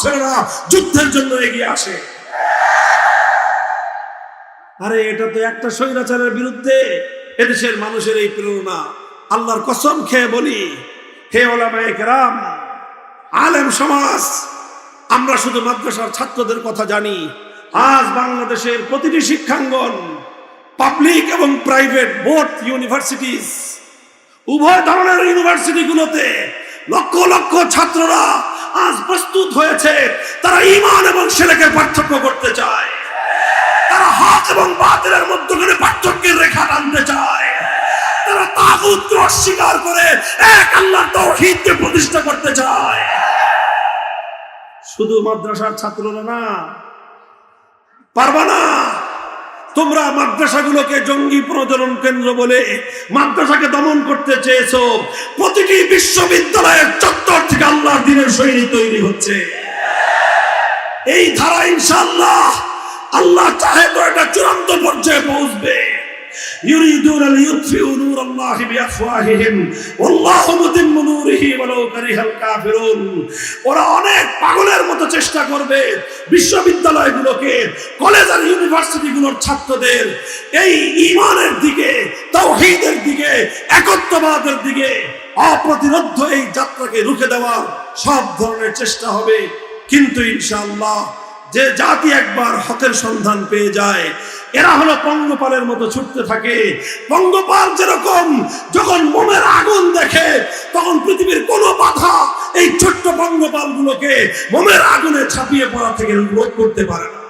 ছেলেরা যুদ্ধের জন্য এগিয়ে আসে। আরে এটা তো একটা স্বৈরাচারের বিরুদ্ধে এদেশের মানুষের এই প্রেরণা। আল্লাহর কসম খেয়ে বলি, হে ওলামায়ে কেরাম, আলেম সমাজ, আমরা শুধু মাদ্রাসার ছাত্রদের কথা জানি। আজ বাংলাদেশের প্রতিটি শিক্ষাঙ্গন, পাবলিক এবং প্রাইভেট বোথ ইউনিভার্সিটিজ, উভয় ধরনের ইউনিভার্সিটিগুলোতে লক্ষ লক্ষ ছাত্ররা আজ প্রস্তুত হয়েছে। তারা ঈমান এবং শিরকের পার্থক্য করতে চায়, তারা হক এবং বাতিলের মধ্যখানে পার্থক্যের রেখা টানতে চায়, তারা তাগুতকে অস্বীকার করে এক আল্লাহর তাওহীদকে প্রতিষ্ঠা করতে চায়। শুধু মাদ্রাসার ছাত্ররা না, পারবা না। তোমরা মাদ্রাসাগুলোকে জঙ্গি প্রজনন কেন্দ্র বলে মাদ্রাসাকে দমন করতে চেয়েছো। প্রতিটি বিশ্ববিদ্যালয়ের চত্বর থেকে আল্লাহর দ্বীনের সৈনিক তৈরি হচ্ছে। এই ধারা ইনশাআল্লাহ আল্লাহ চাহে তো এটা চূড়ান্ত পর্যায়ে পৌঁছবে। ইউরিদুনা লিইউতফিউ নূরাল্লাহি বিআফওয়াহিহিম ওয়াল্লাহু মুতিম্মু নূরিহি ওয়ালাউ কারিহাল কাফিরুন। ওরা অনেক পাগলের মতো চেষ্টা করবে বিশ্ববিদ্যালয়গুলোকে, কলেজ আর ইউনিভার্সিটিগুলোর ছাত্রদের এই ঈমানের দিকে, তাওহীদের দিকে, একত্ববাদের দিকে অপ্রতিরোধ্য এই যাত্রাকে রুখে দেওয়ার সব ধরনের চেষ্টা হবে। কিন্তু ইনশাআল্লাহ যে জাতি একবার হকের সন্ধান পেয়ে যায়, এরা হলো পঙ্গপালের মতো ছুটতে থাকে। পঙ্গপাল যেরকম যখন মোমের আগুন দেখে, তখন পৃথিবীর কোনো বাধা এই ছোট্ট পঙ্গপালগুলোকে মোমের আগুনে ছাপিয়ে পড়া থেকে রোধ করতে পারে না।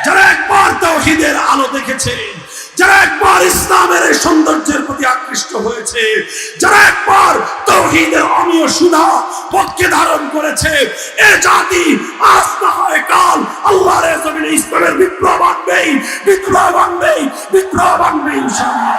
যারা একবার তাওহীদের আলো দেখেছে, যারা একবার ইসলামের এই সৌন্দর্যের প্রতি আকৃষ্ট হয়েছে, যারা একবার তাওহীদের অমীয় সুধা পক্ষে ধারণ করেছে, এ জাতি আজ না হয় কাল আল্লাহর জমিনে ইসলামের বিপ্লব আনবেই, বিপ্লব আনবেই, বিপ্লব আনবেই ইনশাআল্লাহ।